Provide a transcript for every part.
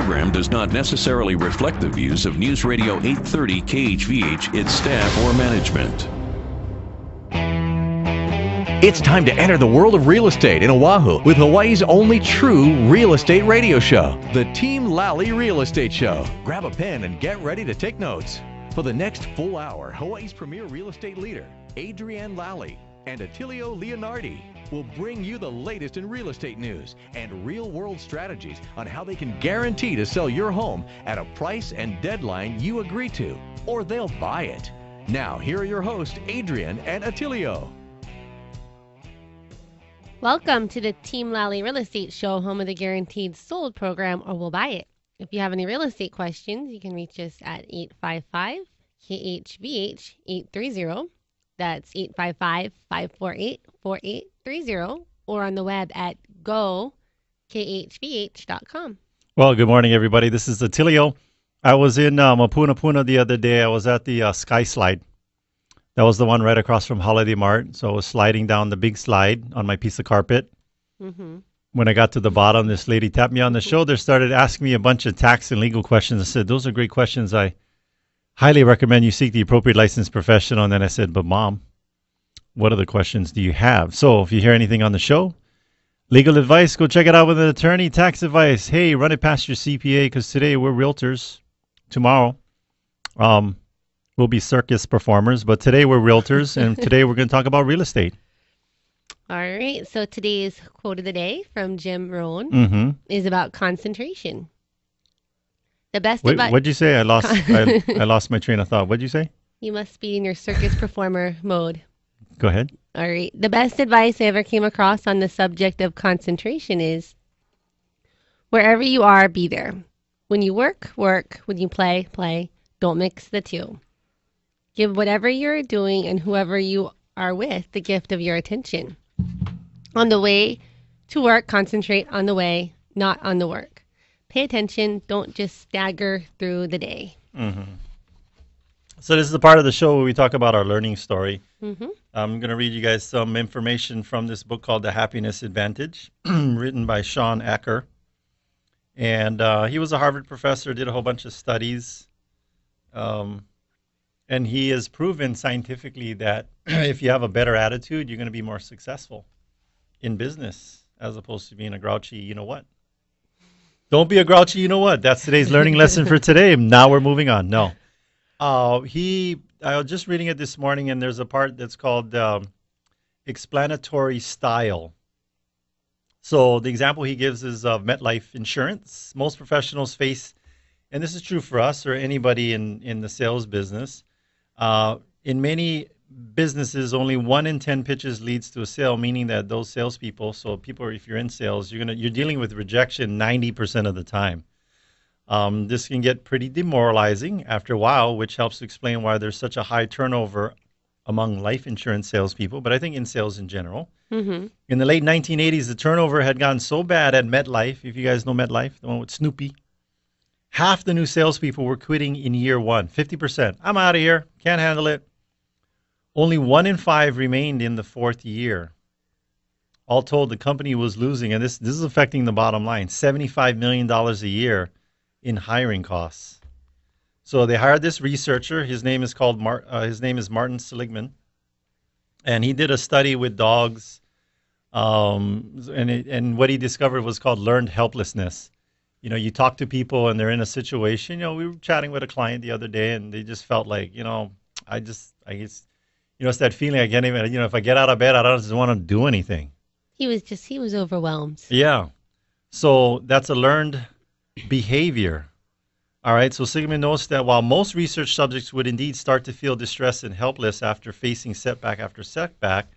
program does not necessarily reflect the views of News Radio 830 KHVH, its staff, or management. It's time to enter the world of real estate in Oahu with Hawaii's only true real estate radio show, the Team Lally Real Estate Show. Grab a pen and get ready to take notes. For the next full hour, Hawaii's premier real estate leader, ADRIENNE Lally, and ATTILIO Leonardi will bring you the latest in real estate news and real-world strategies on how they can guarantee to sell your home at a price and deadline you agree to, or they'll buy it. Now, here are your hosts, ADRIENNE and ATTILIO. Welcome to the Team Lally Real Estate Show, home of the Guaranteed Sold program, or we'll buy it. If you have any real estate questions, you can reach us at 855-KHVH-830. That's 855-548-4830, or on the web at gokHVH.com. Well, good morning, everybody. This is ATTILIO. I was in Mapuna the other day. I was at the Sky Slide. That was the one right across from Holiday Mart. So I was sliding down the big slide on my piece of carpet. Mm-hmm. When I got to the bottom, this lady tapped me on the shoulder, started asking me a bunch of tax and legal questions. I said, those are great questions. I highly recommend you seek the appropriate licensed professional. And then I said, but Mom, what other questions do you have? So if you hear anything on the show, legal advice, go check it out with an attorney. Tax advice, hey, run it past your CPA, because today we're realtors. Tomorrow, we'll be circus performers, but today we're realtors, and today we're going to talk about real estate. All right, so today's quote of the day from Jim Rohn is about concentration. The best advice. What'd you say? I lost I lost my train of thought. What'd you say? You must be in your circus performer mode. Go ahead. All right. The best advice I ever came across on the subject of concentration is, wherever you are, be there. When you work, work. When you play, play. Don't mix the two. Give whatever you're doing and whoever you are with the gift of your attention. On the way to work, concentrate on the way, not on the work. Pay attention. Don't just stagger through the day. Mm-hmm. So this is the part of the show where we talk about our learning story. Mm-hmm. I'm going to read you guys some information from this book called The Happiness Advantage, written by Sean Acker. And he was a Harvard professor, did a whole bunch of studies. And he has proven scientifically that if you have a better attitude, you're going to be more successful in business as opposed to being a grouchy you-know-what. Don't be a grouchy you-know-what. That's today's learning lesson for today. Now we're moving on. No. I was just reading it this morning, and there's a part that's called explanatory style. So the example he gives is of MetLife Insurance. Most professionals face, and this is true for us or anybody in the sales business, in many businesses, only 1 in 10 pitches leads to a sale, meaning that those salespeople, so people, if you're in sales, you're dealing with rejection 90% of the time. This can get pretty demoralizing after a while, which helps to explain why there's such a high turnover among life insurance salespeople, but I think in sales in general. Mm-hmm. In the late 1980s, the turnover had gotten so bad at MetLife, if you guys know MetLife, the one with Snoopy, half the new salespeople were quitting in year one, 50%. I'm out of here, can't handle it. Only 1 in 5 remained in the 4th year. All told, the company was losing, and this is affecting the bottom line, $75 million a year in hiring costs. So they hired this researcher. His name is Martin Seligman, and he did a study with dogs. And what he discovered was called learned helplessness. You know, you talk to people and they're in a situation. You know, we were chatting with a client the other day, and they just felt like, I guess, it's that feeling I can't even. If I get out of bed, I don't just want to do anything. He was overwhelmed. Yeah, so that's a learned behavior. All right, so Sigmund notes that while most research subjects would indeed start to feel distressed and helpless after facing setback after setback,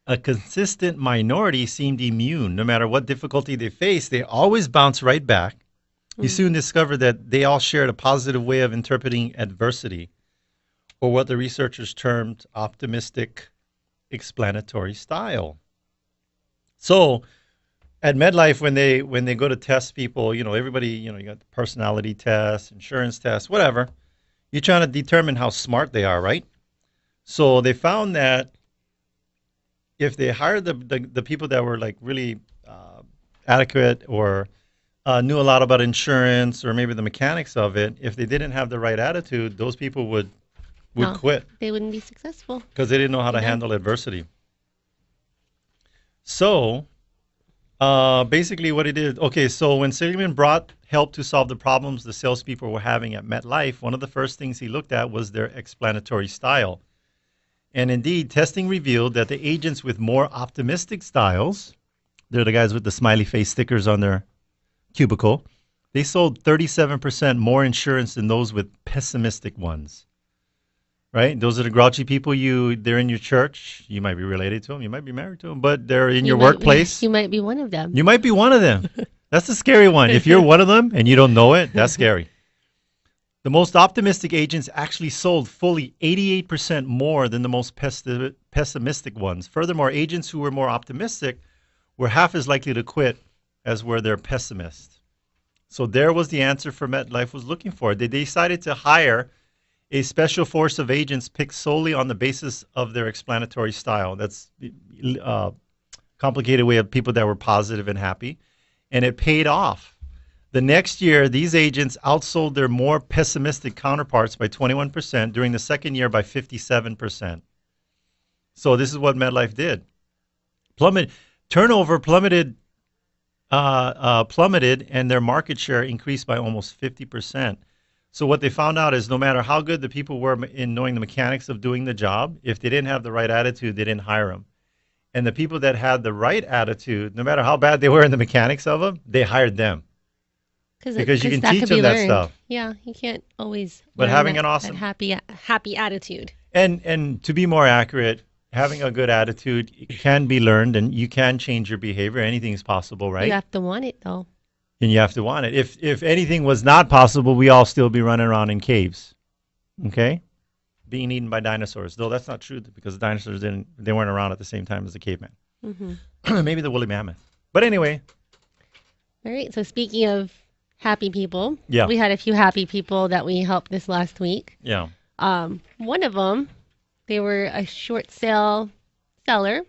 a consistent minority seemed immune. No matter what difficulty they faced, they always bounced right back. He soon discovered that they all shared a positive way of interpreting adversity, or what the researchers termed optimistic explanatory style. So at MetLife, when they go to test people, everybody, you got the personality test, insurance test, whatever. You're trying to determine how smart they are, right? So they found that if they hired the people that were like really adequate or knew a lot about insurance or maybe the mechanics of it, if they didn't have the right attitude, those people would No, quit they wouldn't be successful. because they didn't know how to Amen. handle adversity. So basically what he did, okay, so when Silverman brought help to solve the problems the salespeople were having at MetLife, one of the first things he looked at was their explanatory style. And indeed, testing revealed that the agents with more optimistic styles, they're the guys with the smiley face stickers on their cubicle, they sold 37% more insurance than those with pessimistic ones. Right? Those are the grouchy people. They're in your church. You might be related to them. You might be married to them, but they're in your workplace. You might be one of them. You might be one of them. That's the scary one. If you're one of them and you don't know it, that's scary. The most optimistic agents actually sold fully 88% more than the most pessimistic ones. Furthermore, agents who were more optimistic were half as likely to quit as were their pessimists. So there was the answer for MetLife was looking for. They decided to hire a special force of agents picked solely on the basis of their explanatory style. That's a complicated way of people that were positive and happy. And it paid off. The next year, these agents outsold their more pessimistic counterparts by 21%, during the second year by 57%. So this is what MetLife did. Turnover plummeted, and their market share increased by almost 50%. So what they found out is no matter how good the people were in knowing the mechanics of doing the job, if they didn't have the right attitude, they didn't hire them. And the people that had the right attitude, no matter how bad they were in the mechanics of them, they hired them. Because you can teach them that stuff. Yeah, you can't always. But having an that happy attitude. And to be more accurate, having a good attitude can be learned, and you can change your behavior. Anything's possible, right? You have to want it, though. And you have to want it. If anything was not possible, we all still be running around in caves, okay? Being eaten by dinosaurs. Though that's not true because the dinosaurs they weren't around at the same time as the caveman. Mm-hmm. Maybe the woolly mammoth. But anyway. All right. So speaking of happy people, yeah, we had a few happy people that we helped this last week. Yeah. One of them, they were a short sale seller.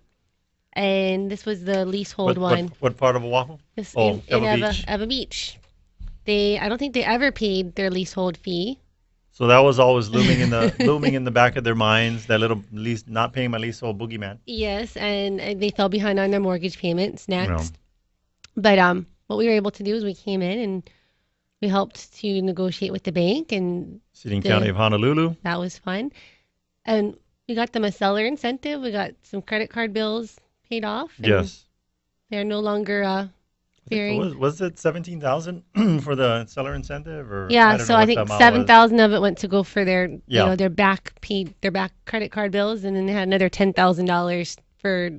And this was the leasehold one. What part of Oahu? In Eva Beach. I don't think they ever paid their leasehold fee. So that was always looming in the back of their minds, that little not paying my leasehold boogeyman. Yes, and they fell behind on their mortgage payments next. But what we were able to do is we came in and we helped to negotiate with the bank and City and County of Honolulu. That was fun. And we got them a seller incentive. We got some credit card bills paid off. Yes. They're no longer fearing. Was it $17,000 for the seller incentive? Or yeah, I think $7,000 of it went to go for their their back credit card bills, and then they had another $10,000 for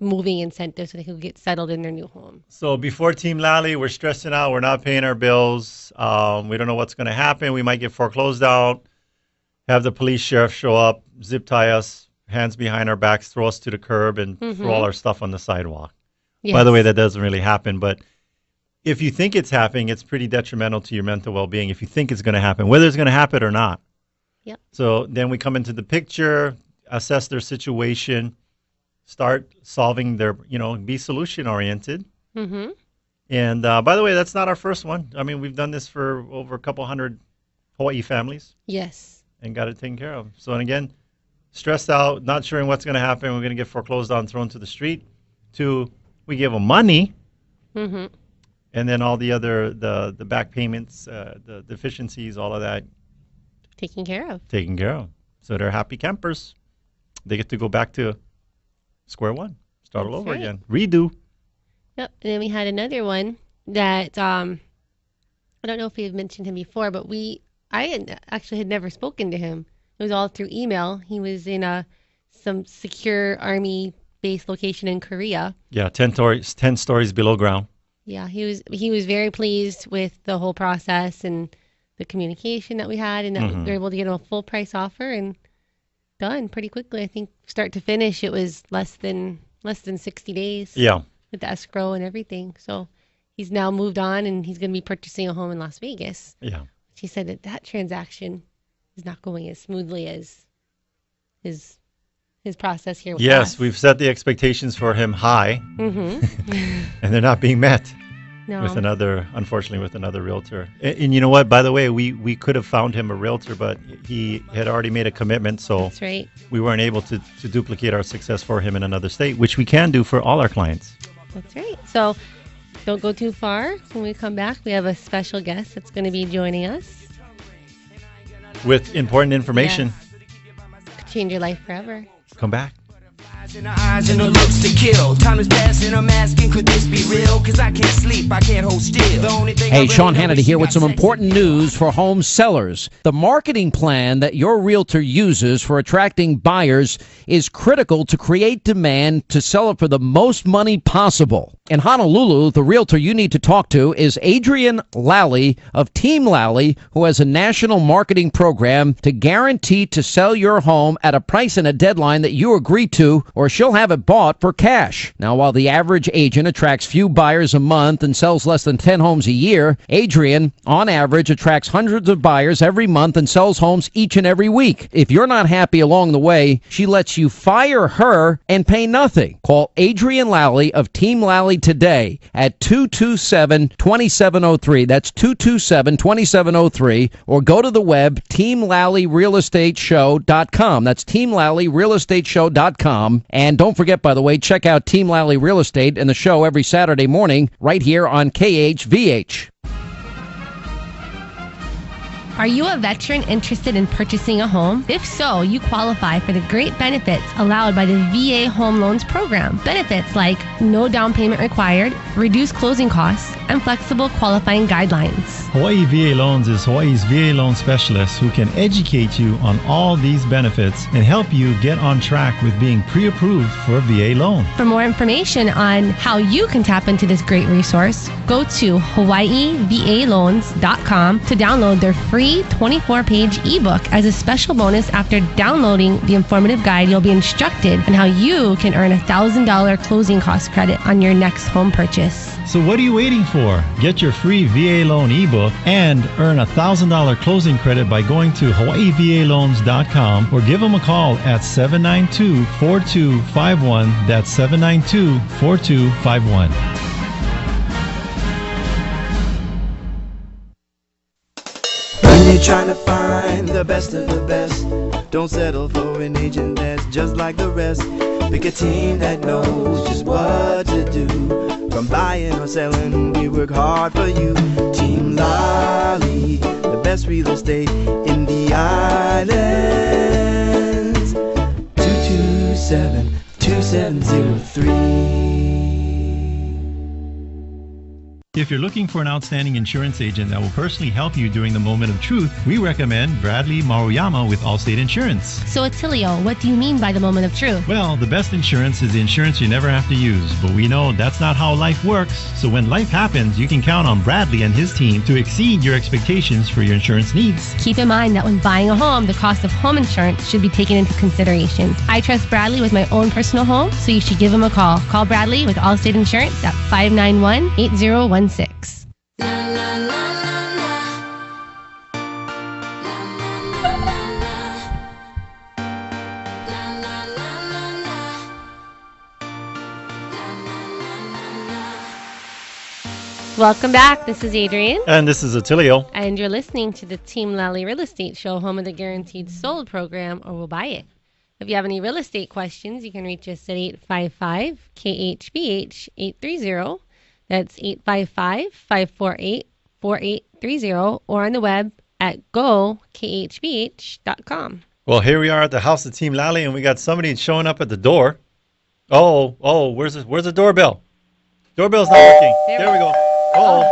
moving incentives so they could get settled in their new home. So before Team Lally, we're stressing out. We're not paying our bills. We don't know what's going to happen. We might get foreclosed out. Have the police sheriff show up, zip tie us, hands behind our backs, throw us to the curb, and throw all our stuff on the sidewalk. Yes. By the way, that doesn't really happen, but if you think it's happening, it's pretty detrimental to your mental well-being if you think it's going to happen, whether it's going to happen or not. Yep. So then we come into the picture, assess their situation, start solving their, be solution-oriented. Mm-hmm. And by the way, that's not our first one. I mean, we've done this for over a couple hundred Hawaii families. Yes. And got it taken care of. So, and again, stressed out, not sure what's going to happen. We're going to get foreclosed on, thrown to the street. We give them money, and then all the other, the back payments, the deficiencies, all of that. Taken care of. So they're happy campers. They get to go back to square one, start all over again, redo. Yep. And then we had another one that, I don't know if we had mentioned him before, but I had never spoken to him. It was all through email. He was in some secure Army base location in Korea. Yeah, 10 stories below ground. Yeah, he was very pleased with the whole process and the communication that we had, and that we were able to get him a full price offer and done pretty quickly. I think start to finish, it was less than 60 days. Yeah, with the escrow and everything. So he's now moved on, and he's going to be purchasing a home in Las Vegas. Yeah, he said that transaction is not going as smoothly as his process here with us. We've set the expectations for him high, and they're not being met. No. Unfortunately, with another realtor. And you know what? By the way, we could have found him a realtor, but he had already made a commitment, so That's right. we weren't able to duplicate our success for him in another state, which we can do for all our clients. That's right. So don't go too far. When we come back, we have a special guest that's going to be joining us. With important information. Could change your life forever. Come back. In her eyes and her looks to kill. Time is passing, I'm asking, could this be real? Cause I can't sleep, I can't hold still. The only thing Hey, Sean Hannity here with some important news for home sellers. The marketing plan that your realtor uses for attracting buyers is critical to create demand to sell it for the most money possible. In Honolulu, the realtor you need to talk to is ADRIENNE Lally of Team Lally, who has a national marketing program to guarantee to sell your home at a price and a deadline that you agree to, or she'll have it bought for cash. Now, while the average agent attracts few buyers a month and sells less than 10 homes a year, Adrienne, on average, attracts hundreds of buyers every month and sells homes each and every week. If you're not happy along the way, she lets you fire her and pay nothing. Call ADRIENNE Lally of Team Lally today at 227-2703. That's 227-2703. Or go to the web, teamlallyrealestateshow.com. That's teamlallyrealestateshow.com. And don't forget, by the way, check out Team Lally Real Estate and the show every Saturday morning right here on KHVH. Are you a veteran interested in purchasing a home? If so, you qualify for the great benefits allowed by the VA Home Loans Program. Benefits like no down payment required, reduced closing costs, and flexible qualifying guidelines. Hawaii VA Loans is Hawaii's VA loan specialist who can educate you on all these benefits and help you get on track with being pre-approved for a VA loan. For more information on how you can tap into this great resource, go to hawaiivaloans.com to download their free 24-page ebook. As a special bonus, after downloading the informative guide, you'll be instructed on how you can earn a $1,000 closing cost credit on your next home purchase. So what are you waiting for? Get your free VA loan ebook and earn a $1,000 closing credit by going to hawaiivaloans.com or give them a call at 792-4251. That's 792-4251. When you're trying to find the best of the best, don't settle for an agent that's just like the rest. Pick a team that knows just what to do. From buying or selling, we work hard for you. Team Lally, the best real estate in the islands. 227-2703. If you're looking for an outstanding insurance agent that will personally help you during the moment of truth, we recommend Bradley Maruyama with Allstate Insurance. So, Attilio, what do you mean by the moment of truth? Well, the best insurance is the insurance you never have to use, but we know that's not how life works. So when life happens, you can count on Bradley and his team to exceed your expectations for your insurance needs. Keep in mind that when buying a home, the cost of home insurance should be taken into consideration. I trust Bradley with my own personal home, so you should give him a call. Call Bradley with Allstate Insurance at 591-8016. Welcome back. This is Adrienne. And this is Attilio. And you're listening to the Team Lally Real Estate Show, home of the Guaranteed Sold program, or we'll buy it. If you have any real estate questions, you can reach us at 855-KHVH-830. That's 855-548-4830, or on the web at gokHVH.com. Well, here we are at the house of Team Lally, and we got somebody showing up at the door. Oh, where's the doorbell? Doorbell's not working. There we go. Oh,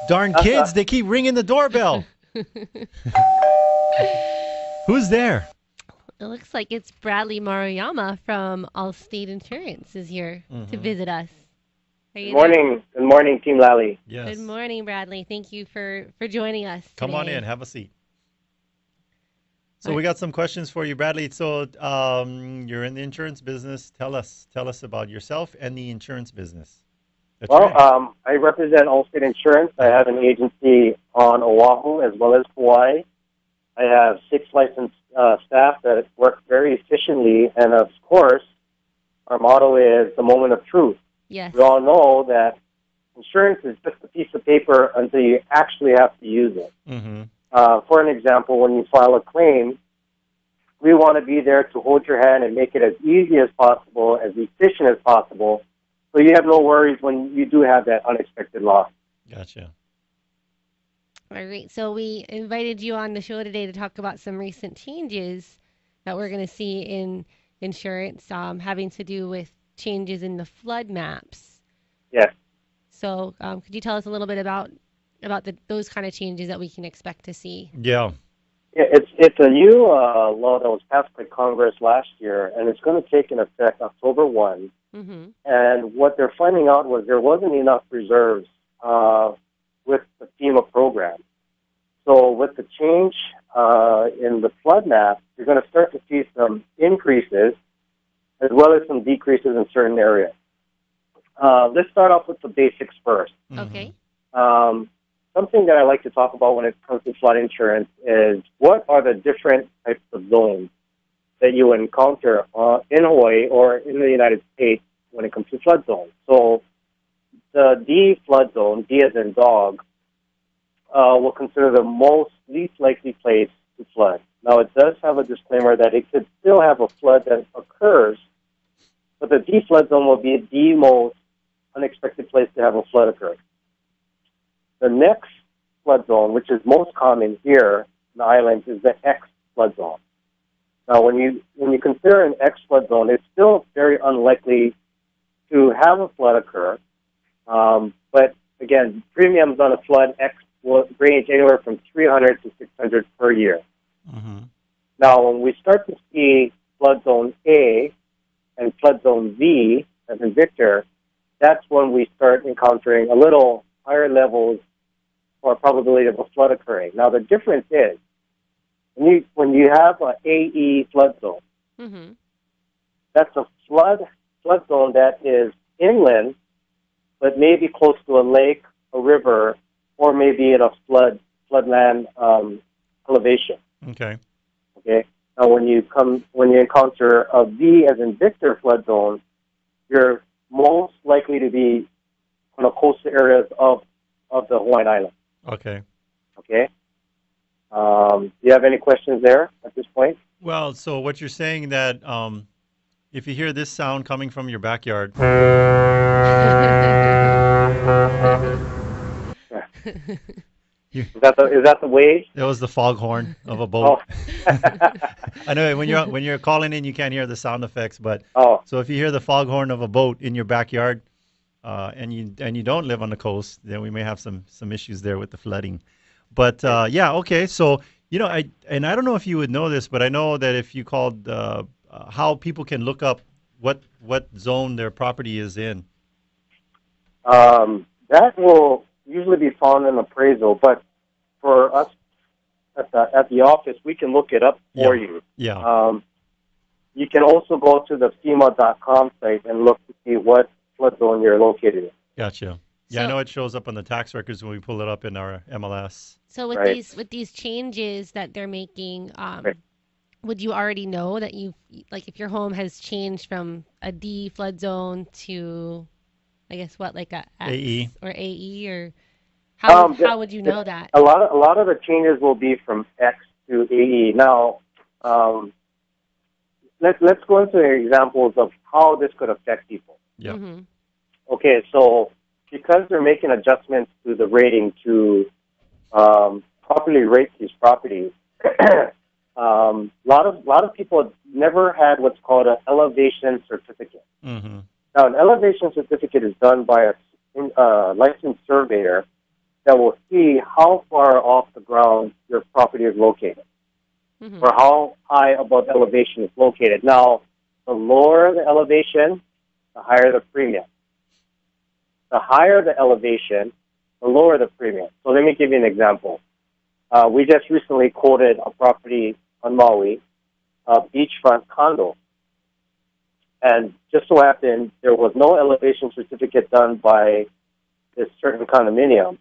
darn kids, they keep ringing the doorbell. Who's there? It looks like it's Bradley Maruyama from Allstate Insurance is here to visit us. Good morning. Good morning, Team Lally. Yes. Good morning, Bradley. Thank you for joining us today. Come on in. Have a seat. So we got some questions for you, Bradley. So you're in the insurance business. Tell us about yourself and the insurance business. That's right. I represent Allstate Insurance. I have an agency on Oahu as well as Hawaii. I have 6 licensed staff that work very efficiently, and of course, our motto is the moment of truth. Yes. We all know that insurance is just a piece of paper until you actually have to use it. Mm-hmm. For an example, when you file a claim, we want to be there to hold your hand and make it as easy as possible, as efficient as possible, so you have no worries when you do have that unexpected loss. Gotcha. All right. So we invited you on the show today to talk about some recent changes that we're going to see in insurance, having to do with changes in the flood maps. Yes. So could you tell us a little bit about those kind of changes that we can expect to see? Yeah. Yeah, it's a new law that was passed by Congress last year, and it's going to take in effect October 1. Mm-hmm. And what they're finding out was there wasn't enough reserves with the FEMA program. So with the change in the flood map, you're going to start to see some increases as well as some decreases in certain areas. Let's start off with the basics first. Okay. Something that I like to talk about when it comes to flood insurance is what are the different types of zones that you encounter in Hawaii or in the United States when it comes to flood zones. So the D flood zone, D as in dog, will consider the least likely place to flood. Now, it does have a disclaimer that it could still have a flood that occurs, but the D flood zone will be the most unexpected place to have a flood occur. The next flood zone, which is most common here in the islands, is the X flood zone. Now, when you consider an X flood zone, it's still very unlikely to have a flood occur. But again, premiums on a flood X will range anywhere from $300 to $600 per year. Mm-hmm. Now, when we start to see flood zone A and flood zone V, as in Victor, that's when we start encountering a little higher levels or probability of a flood occurring. Now, the difference is when you have an AE flood zone, Mm-hmm. that's a flood zone that is inland, but maybe close to a lake, a river, or maybe in a floodland elevation. Okay. Okay. Now, when you encounter a V as in Victor flood zone, you're most likely to be on the coastal areas of the Hawaiian Islands. Okay. Okay. Do you have any questions there at this point? Well, so what you're saying that if you hear this sound coming from your backyard, Is that the wave? that was the foghorn of a boat. Oh. I know when you're calling in, you can't hear the sound effects, but Oh. so if you hear the foghorn of a boat in your backyard, and you don't live on the coast, then we may have some issues there with the flooding. But yeah, okay. So I don't know if you would know this, but I know that if you called how people can look up what zone their property is in. That will usually be found in appraisal, but for us at the office, we can look it up for you. Yeah. You can also go to the FEMA.com site and look to see what flood zone you're located in. Gotcha. Yeah, I So- know it shows up on the tax records when we pull it up in our MLS. So with Right. these changes that they're making, Right. would you already know that if your home has changed from a D flood zone to, I guess like a X AE. or AE, or how would you know that? A lot of the changes will be from X to AE. Now, let's go into examples of how this could affect people. Yeah. Mm-hmm. Okay, so because they're making adjustments to the rating to properly rate these properties, a lot of people never had what's called an elevation certificate. Mm-hmm. Now, an elevation certificate is done by a licensed surveyor that will see how far off the ground your property is located, Mm-hmm. or how high above elevation it's located. Now, the lower the elevation, the higher the premium. The higher the elevation, the lower the premium. So let me give you an example. We just recently quoted a property on Maui, a beachfront condo. And just so happened, there was no elevation certificate done by this certain condominium.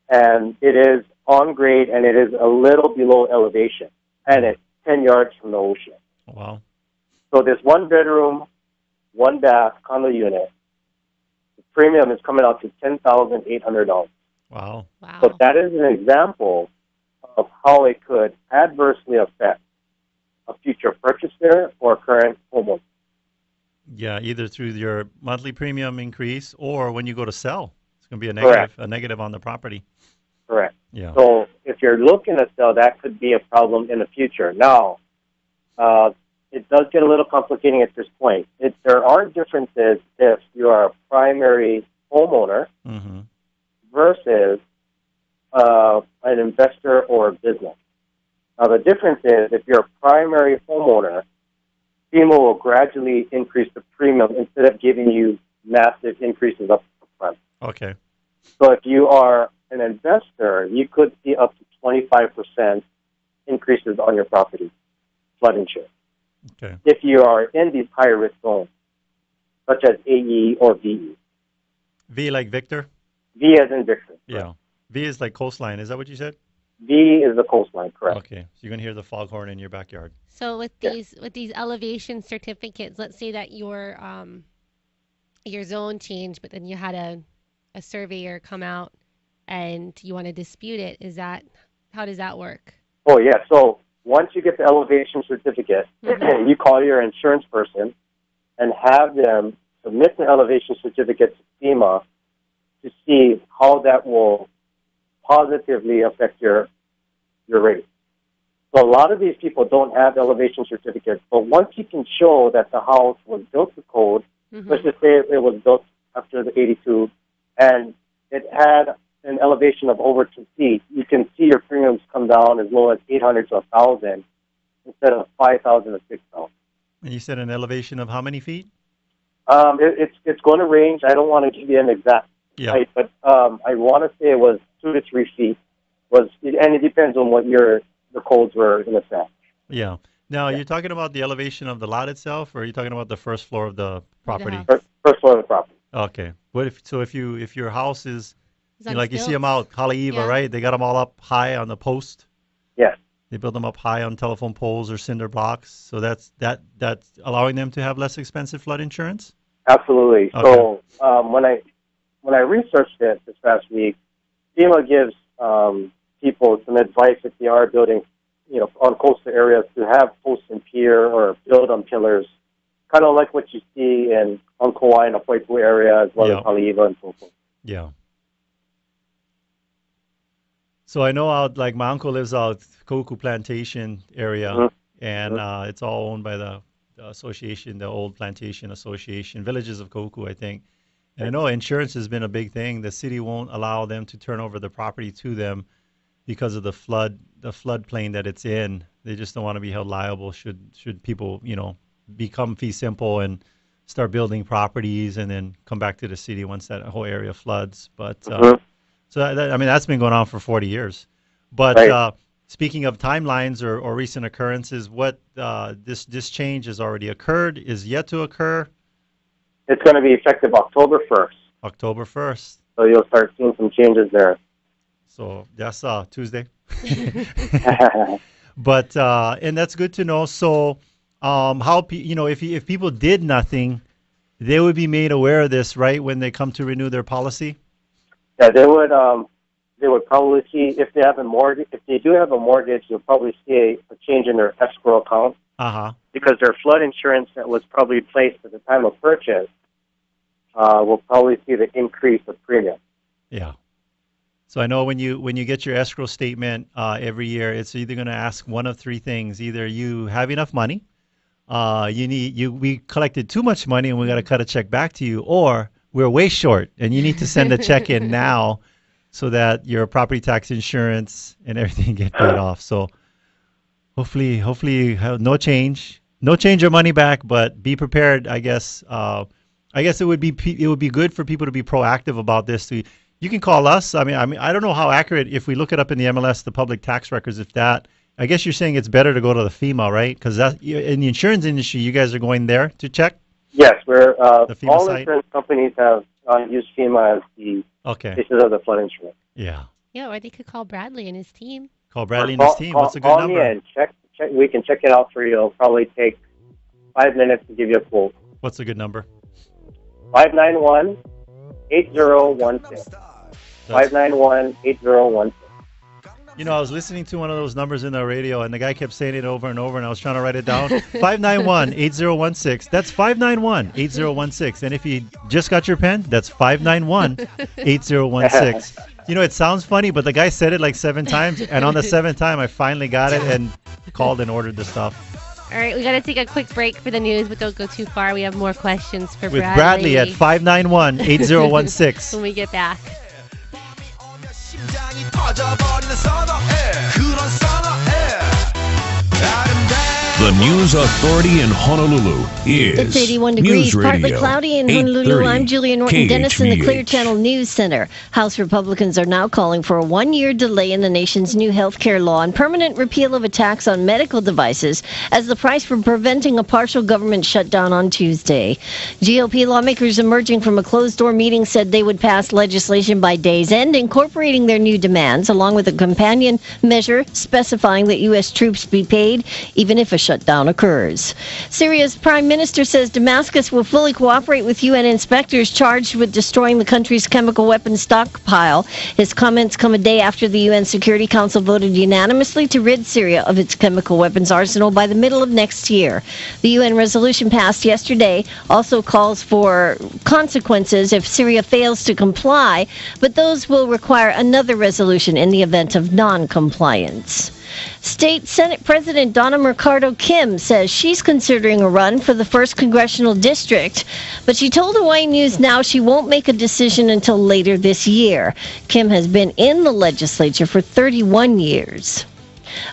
And it is on grade, and it is a little below elevation. And it's 10 yards from the ocean. Wow. So this one bedroom, one bath condo unit, the premium is coming out to $10,800. Wow. Wow. So that is an example of how it could adversely affect a future purchaser or current homeowner. Yeah, either through your monthly premium increase or when you go to sell, it's going to be Correct. a negative on the property. Correct. Yeah. So if you're looking to sell, that could be a problem in the future. Now, it does get a little complicating at this point. There are differences if you are a primary homeowner Mm-hmm. versus an investor or a business. Now, the difference is if you're a primary homeowner, FEMA will gradually increase the premium instead of giving you massive increases up front. Okay. So if you are an investor, you could see up to 25% increases on your property flood insurance. Okay. If you are in these higher risk zones, such as AE or VE. V like Victor? V as in Victor. Yeah. V is like coastline. Is that what you said? V is the coastline, correct? Okay. So you're going to hear the foghorn in your backyard. So with these elevation certificates, let's say that your zone changed, but then you had a surveyor come out and you want to dispute it. How does that work? Oh, yeah. So once you get the elevation certificate, Mhm. you call your insurance person and have them submit the elevation certificate to FEMA to see how that will positively affect your rate. So a lot of these people don't have elevation certificates, but once you can show that the house was built to code, Mhm. let's just say it was built after the 82, and it had an elevation of over 2 feet, you can see your premiums come down as low as 800 to 1,000 instead of 5,000 to 6,000. And you said an elevation of how many feet? It's going to range. I don't want to give you an exact Yeah. height, but I want to say it was 2 to 3 feet. And it depends on what the codes were in effect. Yeah. Now, you're talking about the elevation of the lot itself, or are you talking about the first floor of the property? house. First floor of the property. Okay. What if your house is It's on like you see them stilts. out Haleiwa, Yeah. right? They got them all up high on the post. Yes. They build them up high on telephone poles or cinder blocks. So that's allowing them to have less expensive flood insurance. Absolutely. Okay. So when I researched it this past week, FEMA gives people some advice if they are building, on coastal areas to have posts and pier or build on pillars, kind of like what you see on Kauai and the Poipu area as well Yeah. as Haleiwa and so forth. Yeah. So I know out like my uncle lives out Koku Plantation area, Mhm. and it's all owned by the association, the old plantation association, Villages of Koku, I think. And I know insurance has been a big thing. The city won't allow them to turn over the property to them because of the floodplain that it's in. They just don't want to be held liable should people, become fee simple and start building properties and then come back to the city once that whole area floods. But so that's been going on for 40 years. But Right. Speaking of timelines or recent occurrences, what this change has already occurred, is yet to occur? It's going to be effective October 1st. October 1st. So you'll start seeing some changes there. So that's Tuesday. But and that's good to know. So if people did nothing, they would be made aware of this, right, when they come to renew their policy? Yeah, they would probably see if they have a mortgage. If they do have a mortgage, you'll probably see a change in their escrow account because their flood insurance that was probably placed at the time of purchase will probably see the increase of premium. Yeah. So I know when you get your escrow statement every year, it's either going to ask one of three things: either you have enough money, we collected too much money and we got to cut a check back to you, or we're way short and you need to send a check in now so that your property tax insurance and everything get paid off. So hopefully no change your money back, but be prepared. I guess it would be good for people to be proactive about this. You can call us. I mean, I don't know how accurate, if we look it up in the MLS, the public tax records, I guess you're saying it's better to go to the FEMA, right? Because in the insurance industry, you guys are going there to check? Yes, The FEMA all site? insurance companies have used FEMA as the basis of the flood insurance. Yeah. Yeah, or they could call Bradley and his team. Call Bradley and his team. What's a good call number? me and check. We can check it out for you. It'll probably take 5 minutes to give you a quote. What's a good number? 591 591-8016. 591-8016. You know, I was listening to one of those numbers in the radio, and the guy kept saying it over and over, and I was trying to write it down. 591-8016. That's 591-8016. And if you just got your pen, that's 591-8016. You know, it sounds funny, but the guy said it like 7 times, and on the 7th time, I finally got it and called and ordered the stuff. All right, we got to take a quick break for the news, but don't go too far. We have more questions for With Bradley at 591-8016. when we get back. The News Authority in Honolulu is It's 81 degrees, News partly Radio, cloudy in Honolulu. I'm Julia Norton-Dennis in the Clear KHVH. Channel News Center. House Republicans are now calling for a 1-year delay in the nation's new health care law and permanent repeal of a tax on medical devices as the price for preventing a partial government shutdown on Tuesday. GOP lawmakers emerging from a closed-door meeting said they would pass legislation by day's end, incorporating their new demands, along with a companion measure specifying that U.S. troops be paid, even if a shutdown occurs. Syria's prime minister says Damascus will fully cooperate with UN inspectors charged with destroying the country's chemical weapons stockpile. His comments come a day after the UN Security Council voted unanimously to rid Syria of its chemical weapons arsenal by the middle of next year. The UN resolution passed yesterday also calls for consequences if Syria fails to comply, but those will require another resolution in the event of non-compliance. State Senate President Donna Mercado Kim says she's considering a run for the 1st Congressional District, but she told Hawaii News Now she won't make a decision until later this year. Kim has been in the legislature for 31 years.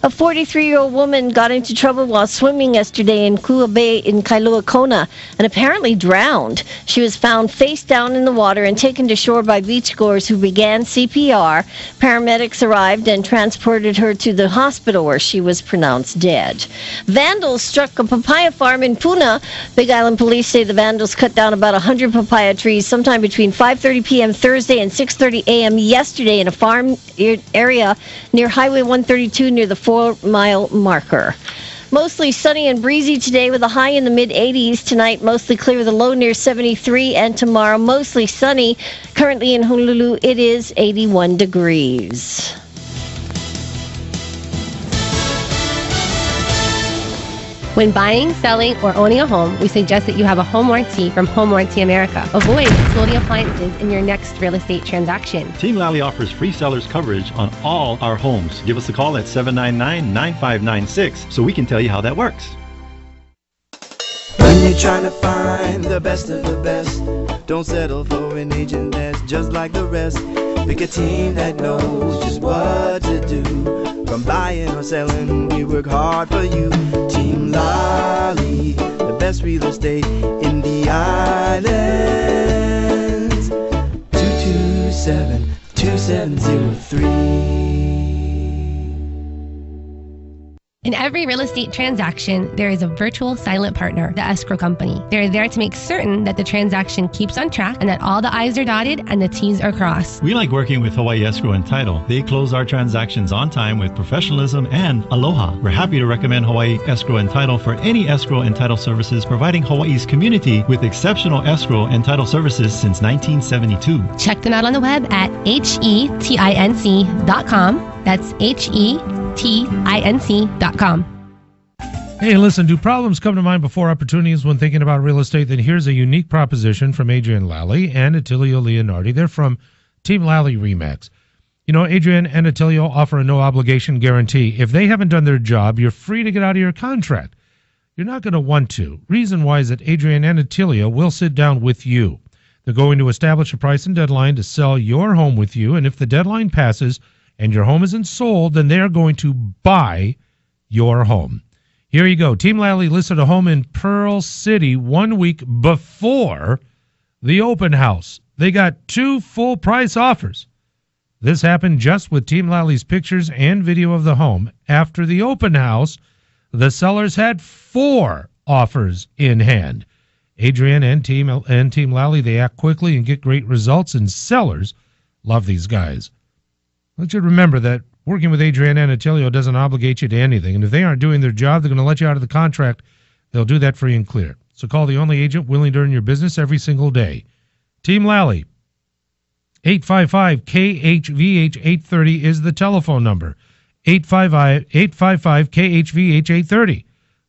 A 43-year-old woman got into trouble while swimming yesterday in Kua Bay in Kailua Kona and apparently drowned. She was found face down in the water and taken to shore by beachgoers who began CPR. Paramedics arrived and transported her to the hospital where she was pronounced dead. Vandals struck a papaya farm in Puna. Big Island police say the vandals cut down about 100 papaya trees sometime between 5:30 p.m. Thursday and 6:30 a.m. yesterday in a farm area near Highway 132 near the 4-mile marker. Mostly sunny and breezy today with a high in the mid-80s. Tonight, mostly clear with a low near 73. And tomorrow, mostly sunny. Currently in Honolulu, it is 81 degrees. When buying, selling, or owning a home, we suggest that you have a home warranty from Home Warranty America. Avoid exploding appliances in your next real estate transaction. Team Lally offers free seller's coverage on all our homes. Give us a call at 799-9596 so we can tell you how that works. When you're trying to find the best of the best, don't settle for an agent that's just like the rest. Pick a team that knows just what to do. From buying or selling, we work hard for you. Team Lally, the best real estate in the islands. 227-2703. In every real estate transaction, there is a virtual silent partner, the escrow company. They're there to make certain that the transaction keeps on track and that all the I's are dotted and the T's are crossed. We like working with Hawaii Escrow and Title. They close our transactions on time with professionalism and aloha. We're happy to recommend Hawaii Escrow and Title for any escrow and title services, providing Hawaii's community with exceptional escrow and title services since 1972. Check them out on the web at hetinc.com. That's hetinc.com. Hey, listen, do problems come to mind before opportunities when thinking about real estate? Then here's a unique proposition from Adrienne Lally and Attilio Leonardi. They're from Team Lally Remax. You know, Adrienne and Attilio offer a no-obligation guarantee. If they haven't done their job, you're free to get out of your contract. You're not going to want to. Reason why is that Adrienne and Attilio will sit down with you. They're going to establish a price and deadline to sell your home with you, and if the deadline passes and your home isn't sold, then they're going to buy your home. Here you go. Team Lally listed a home in Pearl City 1 week before the open house. They got 2 full-price offers. This happened just with Team Lally's pictures and video of the home. After the open house, the sellers had 4 offers in hand. Adrienne and Team Lally, they act quickly and get great results, and sellers love these guys. I want you to remember that working with Adrienne and Attilio doesn't obligate you to anything, and if they aren't doing their job, they're going to let you out of the contract. They'll do that free and clear. So call the only agent willing to earn your business every single day. Team Lally, 855-KHVH-830 is the telephone number. 855-KHVH-830.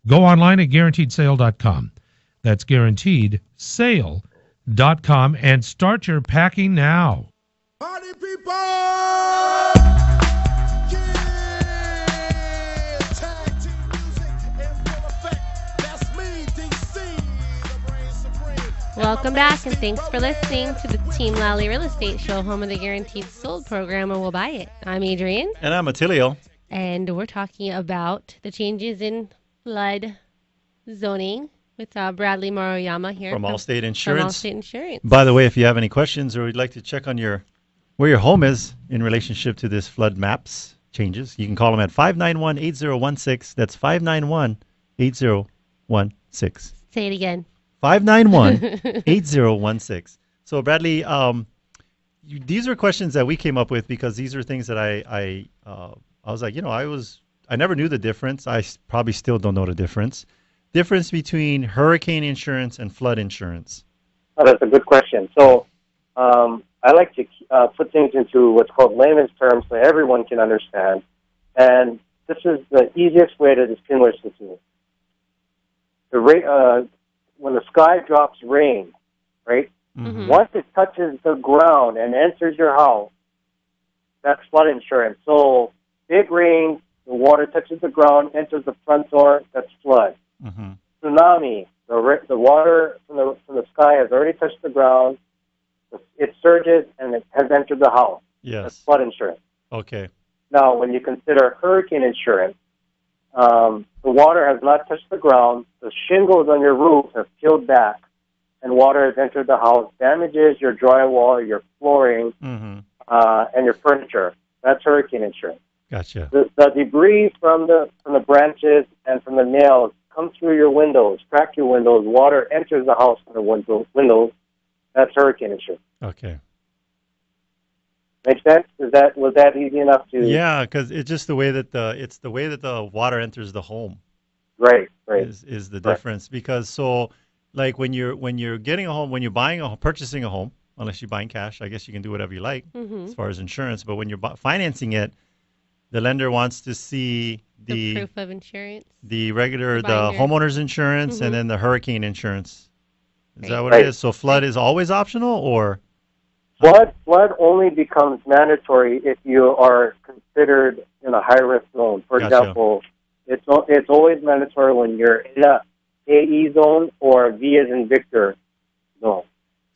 Go online at guaranteedsale.com. That's guaranteedsale.com and start your packing now. Party people! Tag team music in full effect. That's me, DC, the brain supreme. Welcome back, and thanks for listening to the Team Lally Real Estate Show, home of the Guaranteed Sold program, and we'll buy it. I'm Adrienne. And I'm Attilio. And we're talking about the changes in flood zoning with Bradley Maruyama here. From Allstate Insurance. From Allstate Insurance. By the way, if you have any questions or would like to check on where your home is in relationship to this flood maps changes, you can call them at 591-8016. That's 591-8016. Say it again. 591-8016. So Bradley, these are questions that we came up with because these are things that I was like, I never knew the difference. I probably still don't know the difference. Difference between hurricane insurance and flood insurance. Oh, that's a good question. So I like to put things into what's called layman's terms so everyone can understand. And this is the easiest way to distinguish the two. When the sky drops rain, right? Mm-hmm. Once it touches the ground and enters your house, that's flood insurance. So big rain, the water touches the ground, enters the front door, that's flood. Mm-hmm. Tsunami, the water from the sky has already touched the ground, it surges, and it has entered the house. Yes. That's flood insurance. Okay. Now, when you consider hurricane insurance, the water has not touched the ground, the shingles on your roof have peeled back, and water has entered the house, damages your drywall, your flooring, Mm-hmm. And your furniture. That's hurricane insurance. Gotcha. The debris from the branches and from the nails comes through your windows, crack your windows, water enters the house from the windows. That's hurricane insurance. Okay. Make sense? Was that easy enough to? Yeah, because it's just the way that the water enters the home. Right. Is the difference. Because so like when you're getting a home, when you're purchasing a home, unless you're buying cash, I guess you can do whatever you like as far as insurance. But when you're financing it, the lender wants to see the proof of insurance, the homeowner's insurance, and then the hurricane insurance. Is that what Right. it is? So flood is always optional, or Flood only becomes mandatory if you are considered in a high-risk zone. For Gotcha. example, it's always mandatory when you're in a AE zone or V as in Victor zone.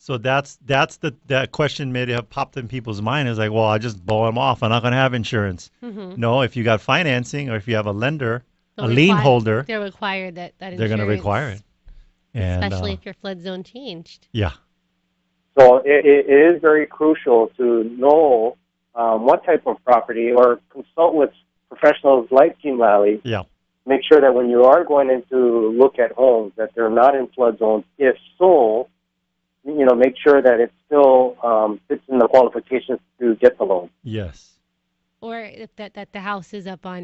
so that's that question may have popped in people's mind is like, well, I just blow them off. I'm not going to have insurance. Mm-hmm. No, if you got financing or if you have a lender, They'll lien holder, they're required that they're going to insurance, require it. And, especially if your flood zone changed. Yeah. So it is very crucial to know what type of property or consult with professionals like Team Lally. Yeah. Make sure that when you are going in to look at homes that they're not in flood zones. If so, make sure that it still fits in the qualifications to get the loan. Yes. Or if that the house is up on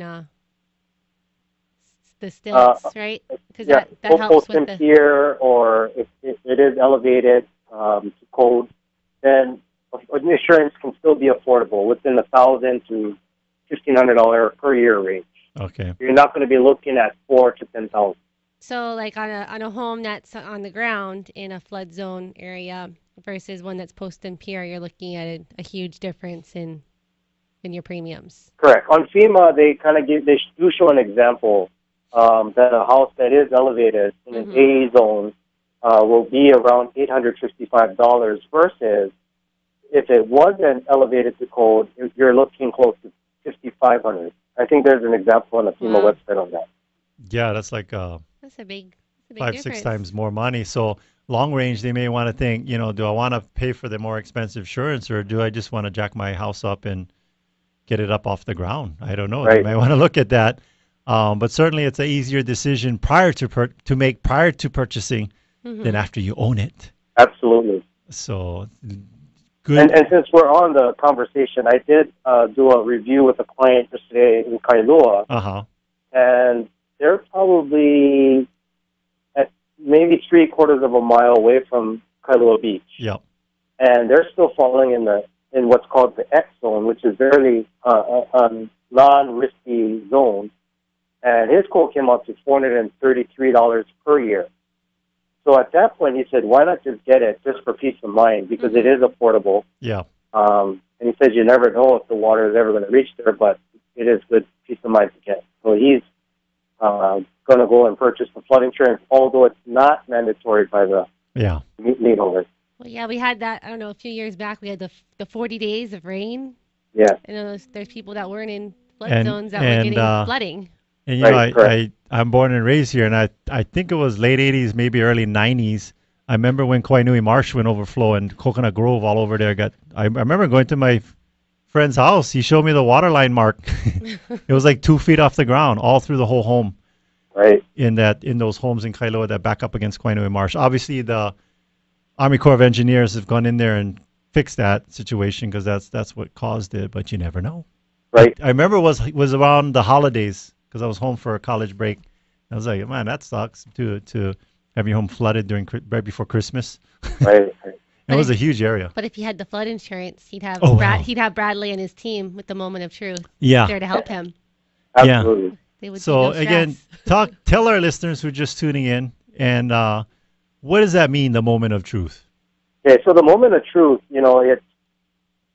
the stilts, right? Because that helps with the pier, or if it is elevated to code, then insurance can still be affordable within $1,000 to $1,500 per year range. Okay. You're not going to be looking at $4,000 to $10,000. So, like on a home that's on the ground in a flood zone area versus one that's post and pier, you're looking at a huge difference in your premiums. Correct. On FEMA, they do show an example that a house that is elevated in an AE zone will be around $855 versus if it wasn't elevated to code, you're looking close to $5,500. I think there's an example on the FEMA website on that. Yeah, that's like That's a big 5-6 times more money. So long range, they may want to think, do I want to pay for the more expensive insurance, or do I just want to jack my house up and get it up off the ground? I don't know. Right. They may want to look at that. But certainly, it's an easier decision prior to purchasing than after you own it. Absolutely. So good. And since we're on the conversation, I did do a review with a client yesterday in Kailua, and they're probably at maybe 3/4 of a mile away from Kailua Beach. Yep. And they're still falling in the in what's called the X zone, which is very non-risky zone. And his quote came out to $433 per year. So at that point, he said, why not just get it just for peace of mind, because it is affordable. Yeah. And he said, you never know if the water is ever going to reach there, but it is good peace of mind to get. So he's going to go and purchase the flood insurance, although it's not mandatory by the lien holders. Well, yeah, we had that, I don't know, a few years back. We had the 40 days of rain. Yeah. I know there's people that weren't in flood zones that were getting flooding. And, you know, I'm born and raised here, and I think it was late 80s, maybe early 90s. I remember when Koinui Marsh went overflow and Coconut Grove all over there I remember going to my friend's house. He showed me the water line mark. It was like 2 feet off the ground all through the whole home. Right. In those homes in Kailua that back up against Koinui Marsh. Obviously, the Army Corps of Engineers have gone in there and fixed that situation because that's what caused it, but you never know. Right. I remember it was around the holidays because I was home for a college break. I was like, man, that sucks to have your home flooded right before Christmas. Right. It was a huge area. But if he had the flood insurance, he'd have he'd have Bradley and his team with the Moment of Truth there to help him. Absolutely. Yeah. So again, tell our listeners who are just tuning in, and what does that mean, the Moment of Truth? Okay, so the Moment of Truth, you know,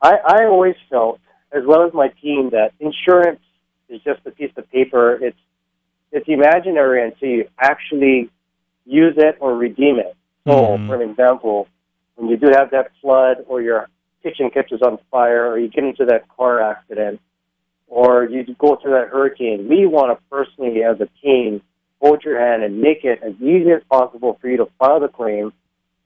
I always felt, as well as my team, that insurance is just a piece of paper. It's imaginary until you actually use it or redeem it. So, for an example, when you do have that flood or your kitchen catches on fire or you get into that car accident or you go through that hurricane, we want to personally, as a team, hold your hand and make it as easy as possible for you to file the claim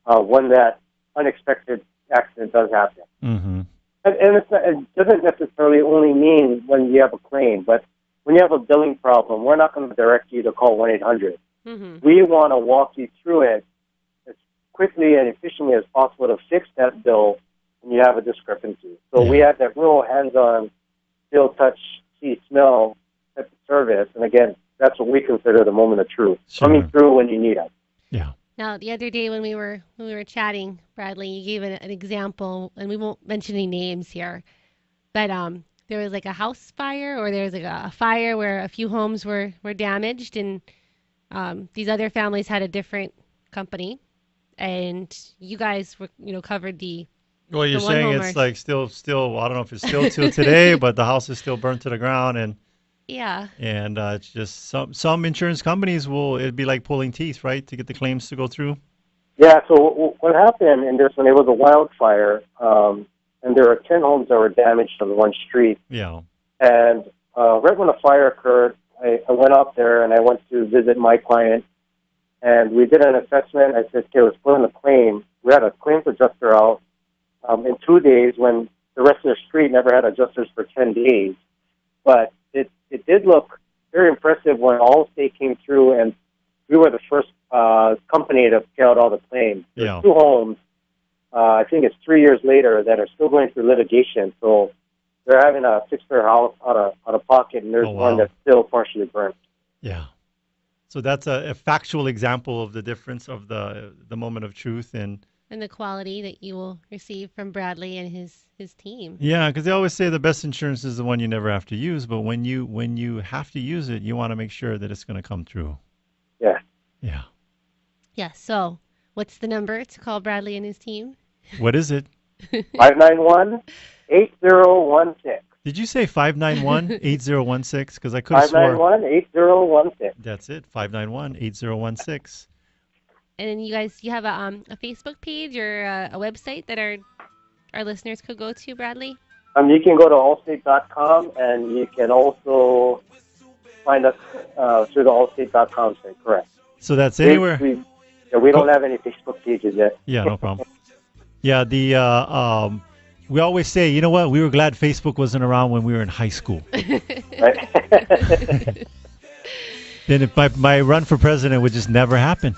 when that unexpected accident does happen. Mm-hmm. And it doesn't necessarily only mean when you have a claim, but when you have a billing problem, we're not going to direct you to call 1-800. Mm-hmm. We want to walk you through it as quickly and efficiently as possible to fix that bill when you have a discrepancy. So we have that real hands-on, feel, touch, see, smell type of service. And again, that's what we consider the Moment of Truth, coming through when you need us. Yeah. Now, the other day when we were chatting, Bradley, you gave an example, and we won't mention any names here, but there was like a house fire, or there was like a fire where a few homes were damaged, and these other families had a different company, and you guys were covered the. Well, you're saying it's like still. I don't know if it's still till today, but the house is still burnt to the ground, and. Yeah. And it's just some insurance companies it'd be like pulling teeth, right, to get the claims to go through? Yeah, so what happened in this one, it was a wildfire, and there were 10 homes that were damaged on one street. Yeah. And right when the fire occurred, I went up there and I went to visit my client, and we did an assessment. I said, okay, let's put in a claim. We had a claims adjuster out in 2 days when the rest of the street never had adjusters for 10 days. But it did look very impressive when Allstate came through, and we were the first company to pay out all the claims. There's 2 homes, I think it's 3 years later, that are still going through litigation. So they're having to fix their house out of pocket, and there's one that's still partially burnt. Yeah. So that's a factual example of the difference of the Moment of Truth and the quality that you will receive from Bradley and his team. Yeah, because they always say the best insurance is the one you never have to use, but when you have to use it, you want to make sure that it's going to come through. Yeah. Yeah. Yeah, so what's the number to call Bradley and his team? What is it? 591-8016. Did you say 591-8016? Because I could have sworn. 591-8016. That's it, 591-8016. And then you have a Facebook page or a website that our listeners could go to, Bradley? You can go to allstate.com, and you can also find us through the allstate.com site, correct. So that's anywhere? We don't have any Facebook pages yet. Yeah, no problem. Yeah, we always say, you know what, we were glad Facebook wasn't around when we were in high school. Right. Then if my run for president would just never happen.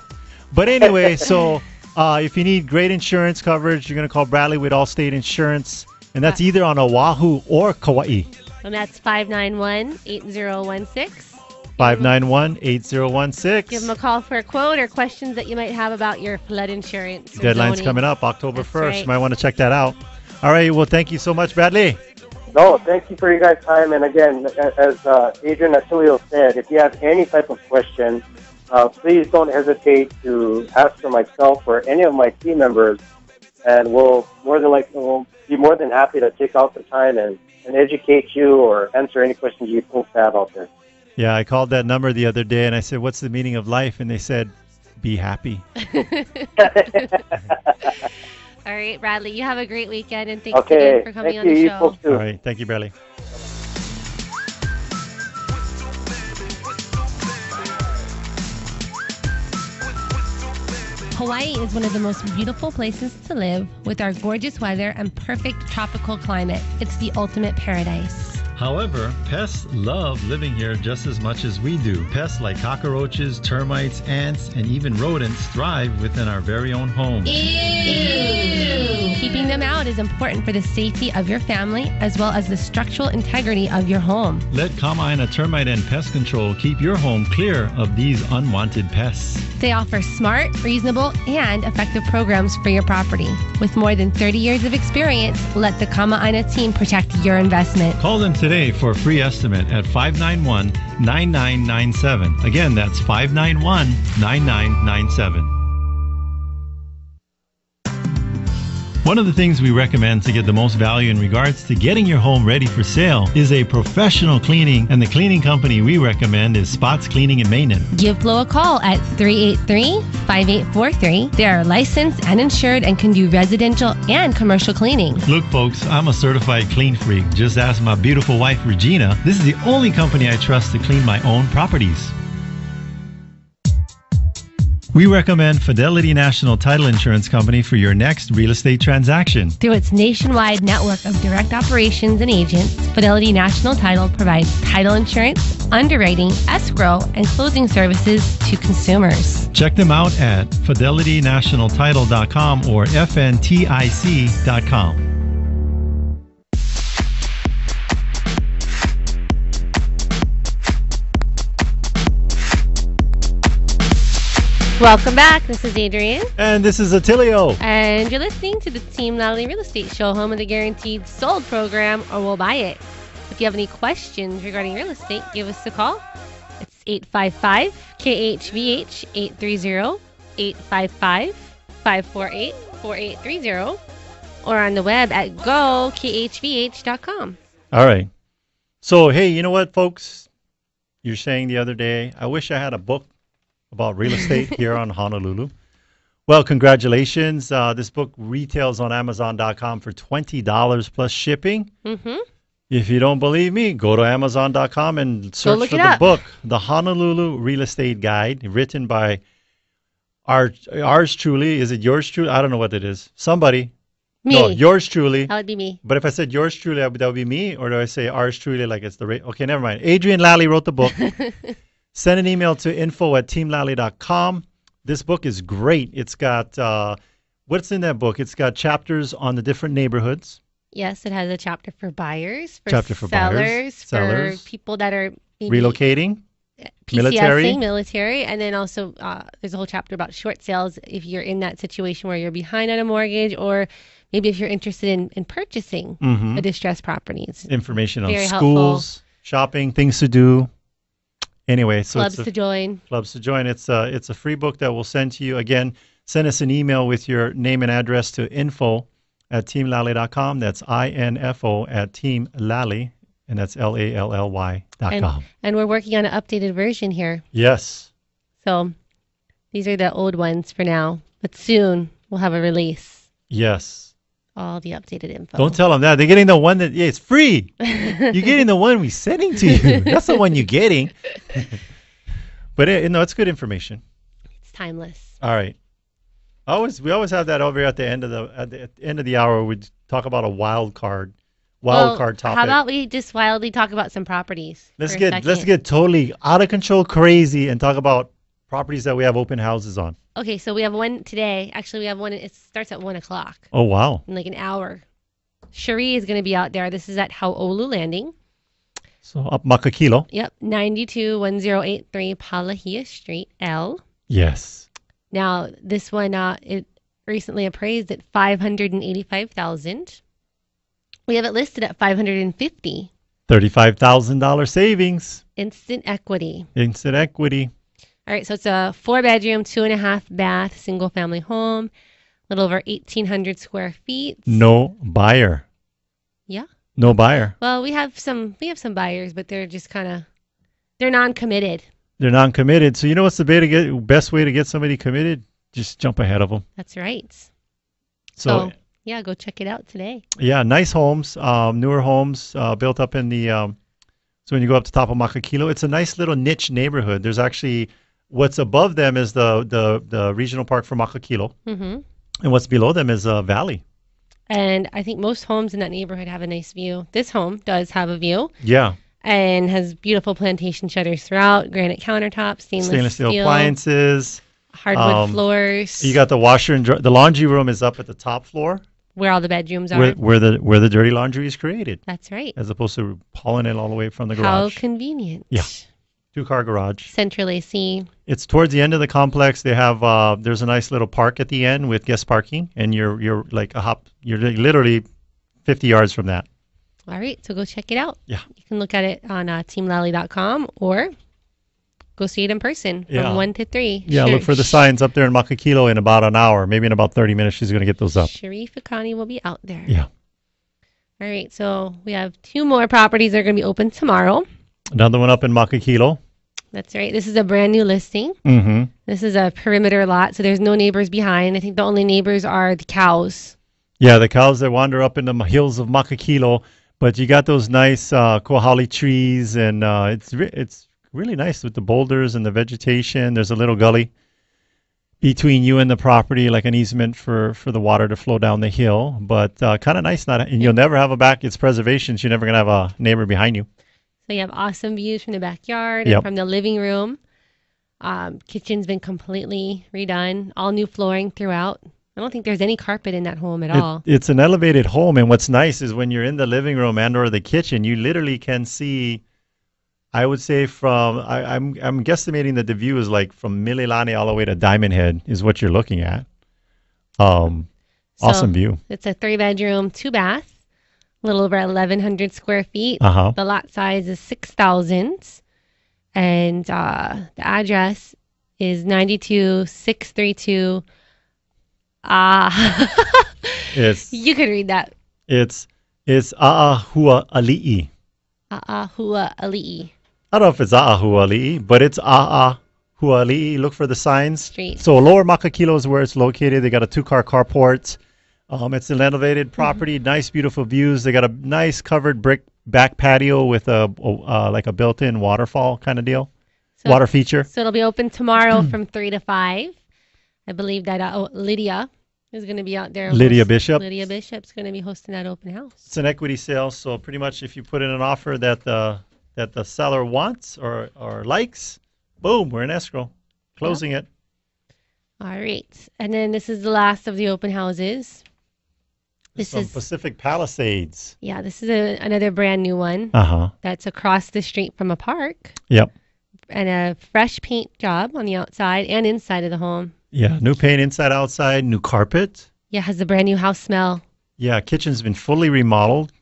But anyway, so if you need great insurance coverage, you're going to call Bradley with Allstate Insurance, and that's either on Oahu or Kauai. And that's 591-8016. 591-8016. Give them a call for a quote or questions that you might have about your flood insurance. Deadline's coming up October 1st. Right. You might want to check that out. All right. Well, thank you so much, Bradley. No, thank you for your guys' time. And again, as Adrian Attilio said, if you have any type of question, please don't hesitate to ask for myself or any of my team members, and we'll be more than happy to take out the time and educate you or answer any questions you folks have out there. Yeah, I called that number the other day and I said, "What's the meaning of life?" And they said, "Be happy." All right, Bradley, you have a great weekend, and thanks Okay, again for coming thank on you. the You show. folks too. All right. Thank you, Bradley. Hawaii is one of the most beautiful places to live with our gorgeous weather and perfect tropical climate. It's the ultimate paradise. However, pests love living here just as much as we do. Pests like cockroaches, termites, ants, and even rodents thrive within our very own homes. Keeping them out is important for the safety of your family as well as the structural integrity of your home. Let Kama'aina Termite and Pest Control keep your home clear of these unwanted pests. They offer smart, reasonable, and effective programs for your property. With more than 30 years of experience, let the Kama'aina team protect your investment. Call them today for a free estimate at 591-9997. Again, that's 591-9997. One of the things we recommend to get the most value in regards to getting your home ready for sale is a professional cleaning, and the cleaning company we recommend is Spots Cleaning and Maintenance. Give Flo a call at 383-5843. They are licensed and insured and can do residential and commercial cleaning. Look, folks, I'm a certified clean freak. Just ask my beautiful wife, Regina. This is the only company I trust to clean my own properties. We recommend Fidelity National Title Insurance Company for your next real estate transaction. Through its nationwide network of direct operations and agents, Fidelity National Title provides title insurance, underwriting, escrow, and closing services to consumers. Check them out at fidelitynationaltitle.com or fntic.com. Welcome back. This is Adrienne. And this is Attilio. And you're listening to the Team Lally Real Estate Show, home of the Guaranteed Sold program, or we'll buy it. If you have any questions regarding real estate, give us a call. It's 855-KHVH 830-855-548-4830, or on the web at gokHVH.com. All right. So, hey, you know what, folks? You're saying the other day, I wish I had a book about real estate here on Honolulu. Well, congratulations. This book retails on Amazon.com for $20 plus shipping. Mm-hmm. If you don't believe me, go to Amazon.com and search for the book, The Honolulu Real Estate Guide, written by ours truly. Is it yours truly? I don't know what it is. Somebody. Me. No, yours truly. That would be me. But if I said yours truly, that would be me, or do I say ours truly like it's the... Okay, never mind. Adrienne Lally wrote the book. Send an email to info@teamlally.com. This book is great. It's got, what's in that book? It's got chapters on the different neighborhoods. Yes, it has a chapter for buyers, for Chapter for buyers, sellers, for people that are maybe relocating, PCSing, military, and then also there's a whole chapter about short sales if you're in that situation where you're behind on a mortgage, or maybe if you're interested in purchasing a distressed properties. Information on Very schools, shopping, things to do. Anyway, so clubs to join. Clubs to join. It's a free book that we'll send to you. Again, send us an email with your name and address to info@teamlally.com. That's info@teamlally, and that's LALLY.com. And we're working on an updated version here. Yes. So these are the old ones for now, but soon we'll have a release. Yes. All the updated info. Don't tell them that. They're getting the one that, it's free. You're getting the one we're sending to you. That's the one you're getting. But, it's good information. It's timeless. All right. We always have that over at the end of the hour. We talk about a wild card topic. How about we just wildly talk about some properties? Let's get totally out of control crazy and talk about properties that we have open houses on. Okay, so we have one today. Actually, we have one. It starts at 1 o'clock. Oh, wow. In like an hour. Cherie is going to be out there. This is at Hau'olu Landing. So up Makakilo. Yep, 921083 Palahia Street, L. Yes. Now, this one, it recently appraised at $585,000. We have it listed at $550. $35,000 savings. Instant equity. Instant equity. All right, so it's a 4-bedroom, 2.5-bath, single-family home, a little over 1,800 square feet. No buyer. Yeah. No buyer. Well, we have some buyers, but they're just they're non-committed. They're non-committed. So you know what's the best way to get somebody committed? Just jump ahead of them. That's right. So yeah, go check it out today. yeah, nice homes, newer homes built up in the. So when you go up to top of Makakilo, it's a nice little niche neighborhood. There's actually what's above them is the regional park for Makakilo, Mm-hmm. and what's below them is a valley. And I think most homes in that neighborhood have a nice view. This home does have a view. Yeah. And has beautiful plantation shutters throughout, granite countertops, stainless Steel steel appliances, hardwood floors. You got the washer and the laundry room is up at the top floor, where all the bedrooms are. where the dirty laundry is created, That's right. as opposed to hauling it all the way from the How garage. convenient. Yeah. 2-car garage. Central AC. It's towards the end of the complex. They have there's a nice little park at the end with guest parking, and you're like you're literally 50 yards from that. All right, so go check it out. Yeah. You can look at it on teamlally.com or go see it in person from 1 to 3. Yeah, look for the signs up there in Makakilo in about an hour. Maybe in about 30 minutes she's going to get those up. Sharif Akani will be out there. Yeah. All right, so we have 2 more properties that are going to be open tomorrow. Another one up in Makakilo. That's right. This is a brand new listing. Mm-hmm. This is a perimeter lot, so there's no neighbors behind. I think the only neighbors are the cows. Yeah, the cows that wander up in the hills of Makakilo. But you got those nice kohali trees, and it's really nice with the boulders and the vegetation. There's a little gully between you and the property, like an easement for the water to flow down the hill. But kind of nice. And you'll never have it's preservation. So you're never going to have a neighbor behind you. So you have awesome views from the backyard Yep. and from the living room. Kitchen's been completely redone. All new flooring throughout. I don't think there's any carpet in that home at all. It's an elevated home, and what's nice is when you're in the living room and or the kitchen, you literally can see. I would say I'm guesstimating that the view is like from Mililani all the way to Diamond Head is what you're looking at. Awesome view. It's a 3-bedroom, 2-bath, a little over 1,100 square feet. Uh-huh. The lot size is 6,000, and the address is 92632. You could read that. It's A'ahua Ali'i. A'ahua Ali'i. I don't know if it's A'ahua Ali'i, but it's A'ahua Ali'i. Look for the signs. Street. So Lower Makakilo is where it's located. They got a 2-car carport. It's an elevated property, nice, beautiful views. They got a nice covered brick back patio with like a built-in waterfall kind of deal, water feature. So it'll be open tomorrow from 3 to 5. I believe that Lydia is going to be out there. Lydia Bishop. Lydia Bishop's going to be hosting that open house. It's an equity sale, so pretty much if you put in an offer that the seller wants or likes, boom, we're in escrow, closing it. All right, and then this is the last of the open houses. This From is Pacific Palisades. Yeah, this is another brand new one. That's across the street from a park. Yep. And a fresh paint job on the outside and inside of the home. Yeah, new paint inside, outside, new carpet. Yeah, has a brand new house smell. Yeah, kitchen's been fully remodeled.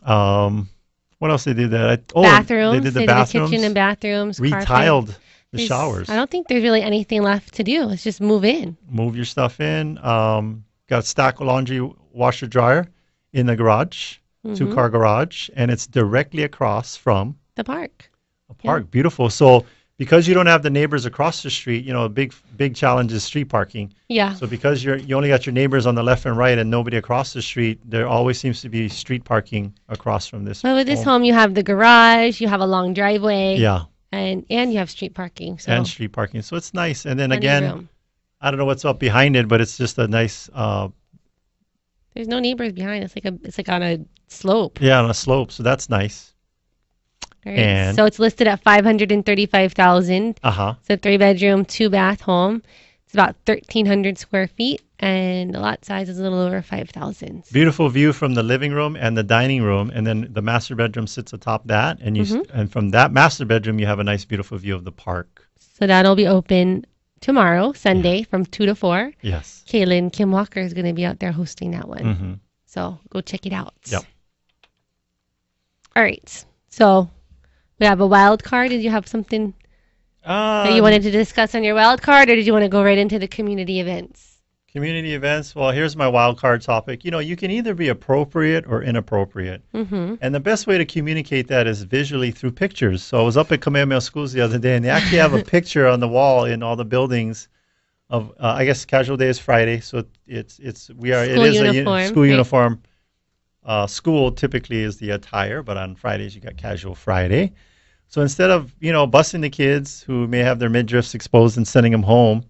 What else they did that? Bathrooms. They did the bathrooms. Kitchen and bathrooms. Retiled carpet. the showers. I don't think there's really anything left to do. It's just move in. Move your stuff in. Got a stack of laundry washer dryer in the garage, 2-car garage, and it's directly across from the park. A park, beautiful. So because you don't have the neighbors across the street, a big challenge is street parking. Yeah. So because you only got your neighbors on the left and right and nobody across the street, there always seems to be street parking across from this. Well, with this home, you have the garage, you have a long driveway. Yeah. And you have street parking. So. And street parking. So it's nice. And then Plenty again, of room. I don't know what's up behind it, but it's just a nice. There's no neighbors behind. It's like on a slope. Yeah, on a slope. So that's nice. All right. And so it's listed at $535,000. It's a 3-bedroom, 2-bath home. It's about 1,300 square feet, and the lot size is a little over 5,000. Beautiful view from the living room and the dining room, and then the master bedroom sits atop that, and and from that master bedroom you have a nice, beautiful view of the park. So that'll be open tomorrow, Sunday, from 2 to 4. Yes. Kaylin Kim Walker is going to be out there hosting that one. So go check it out. Yep. All right. So we have a wild card. Did you have something that you wanted to discuss on your wild card, or did you want to go right into the community events? Community events. Well, here's my wild card topic. You can either be appropriate or inappropriate. Mm-hmm. And the best way to communicate that is visually through pictures. So I was up at Kamehameha Schools the other day, and they actually have a picture on the wall in all the buildings of, I guess casual day is Friday. So it is uniform, a school right? uniform. School typically is the attire, but on Fridays you got casual Friday. So instead of, busing the kids who may have their midriffs exposed and sending them home,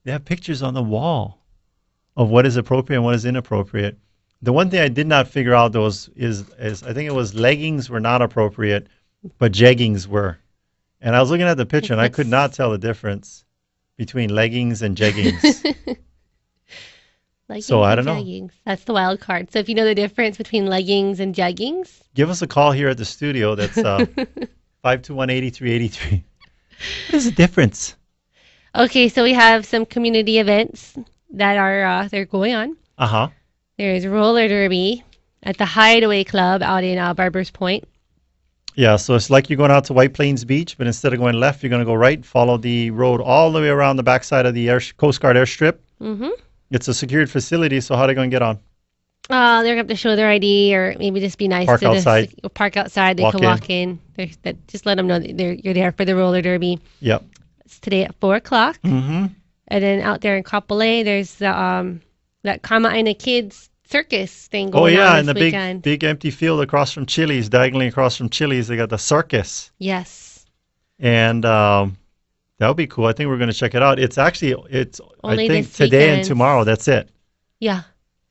they have pictures on the wall of what is appropriate and what is inappropriate. The one thing I did not figure out, though, is I think it was leggings were not appropriate, but jeggings were. And I was looking at the picture, and I could not tell the difference between leggings and jeggings. Leggings So I and don't know. jeggings. That's the wild card. So if you know the difference between leggings and jeggings, Give us a call here at the studio. That's 521-8383. What is the difference? okay. So we have some community events that are they're going on. Uh-huh. There's roller derby at the Hideaway Club out in Barbers Point. Yeah, so it's like you're going out to White Plains Beach, but instead of going left, you're going to go right, follow the road all the way around the backside of the Coast Guard airstrip. Mm-hmm. It's a secured facility, so how are they going to get on? They're going to have to show their ID or maybe just be nice Park to outside. park outside. They Walk can in. walk in. Just let them know that you're there for the roller derby. Yep. It's today at 4 o'clock. Mm-hmm. And then out there in Kapolei, there's the that Kama'aina Kids Circus thing Oh, going yeah, on in this the weekend. big empty field across from Chili's, diagonally across from Chili's, they got the circus. Yes. And that would be cool. I think we're going to check it out. It's actually, Only I think this today and weekend. tomorrow, that's it. Yeah.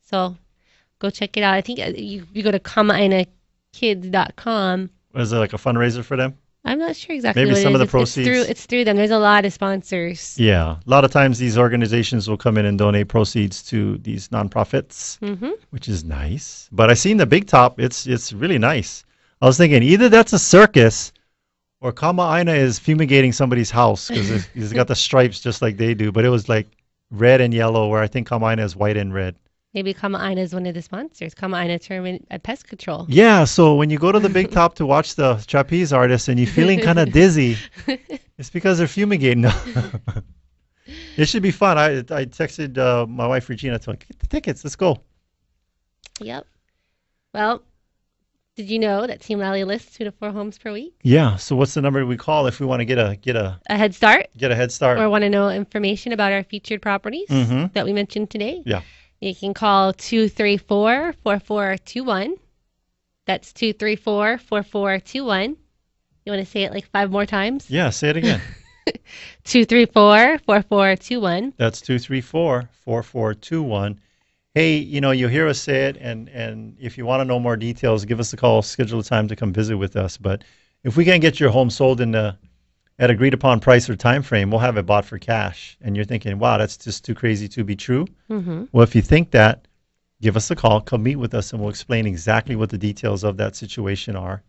So go check it out. I think you go to kama'ainakids.com. Is it like a fundraiser for them? I'm not sure exactly Maybe what it some of is. the proceeds. It's through them. There's a lot of sponsors. Yeah. A lot of times these organizations will come in and donate proceeds to these nonprofits, Mm-hmm. which is nice. But I seen the big top. It's really nice. I was thinking either that's a circus or Kama'aina is fumigating somebody's house because he's got the stripes just like they do. But it was like red and yellow, where I think Kama'aina is white and red. Maybe Kama'aina is one of the sponsors. Kama'aina Tournament at Pest Control. Yeah, so when you go to the big top to watch the trapeze artists and you're feeling kind of dizzy, it's because they're fumigating. It should be fun. I texted my wife Regina, told her, get the tickets, let's go. Yep. Well, did you know that Team Lally lists 2 to 4 homes per week? Yeah, so what's the number we call if we want to get a A head start? head start? Or want to know information about our featured properties Mhm. that we mentioned today? Yeah. You can call 234-4421. That's 234-4421. You want to say it like 5 more times? Yeah, say it again. 234-4421. That's 234-4421. Hey, you'll hear us say it, and if you want to know more details, give us a call, schedule a time to come visit with us. But if we can't get your home sold at agreed upon price or time frame, we'll have it bought for cash. And you're thinking, wow, that's just too crazy to be true. Mm-hmm. Well, if you think that, give us a call, come meet with us, and we'll explain exactly what the details of that situation are.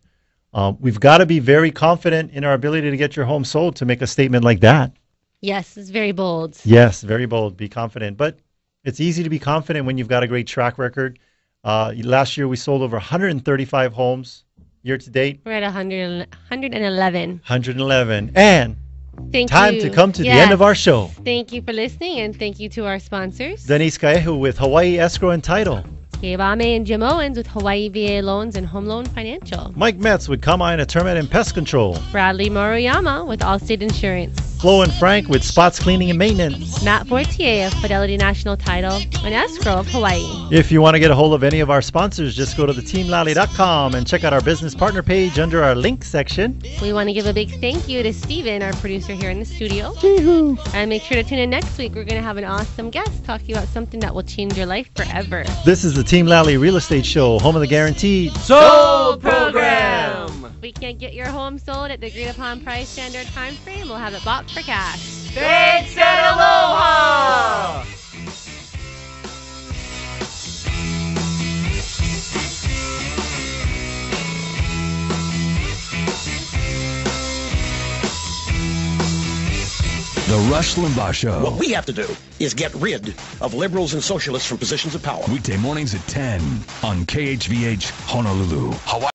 We've got to be very confident in our ability to get your home sold to make a statement like that. Yes, it's very bold. Yes, very bold. Be confident. But it's easy to be confident when you've got a great track record. Last year, we sold over 135 homes year to date. We're at 111. 111. And Thank time you. to come to the Yes. end of our show. Thank you for listening, and thank you to our sponsors. Denise Kaehu with Hawaii Escrow and Title. Gabe Ame and Jim Owens with Hawaii VA Loans and Home Loan Financial. Mike Metz with Kama'aina Termite and Pest Control. Bradley Maruyama with Allstate Insurance. Flo and Frank with Spots Cleaning and Maintenance. Matt Fortier of Fidelity National Title and Escrow of Hawaii. If you want to get a hold of any of our sponsors, just go to theteamlally.com and check out our business partner page under our link section. We want to give a big thank you to Steven, our producer here in the studio. And make sure to tune in next week. We're going to have an awesome guest talking about something that will change your life forever. This is the Team Lally Real Estate Show, home of the guaranteed Sold Program! If we can't get your home sold at the agreed upon price, standard time frame, we'll have it bought for cash. Thanks and aloha! The Rush Limbaugh Show. What we have to do is get rid of liberals and socialists from positions of power. Weekday mornings at 10 on KHVH Honolulu, Hawaii.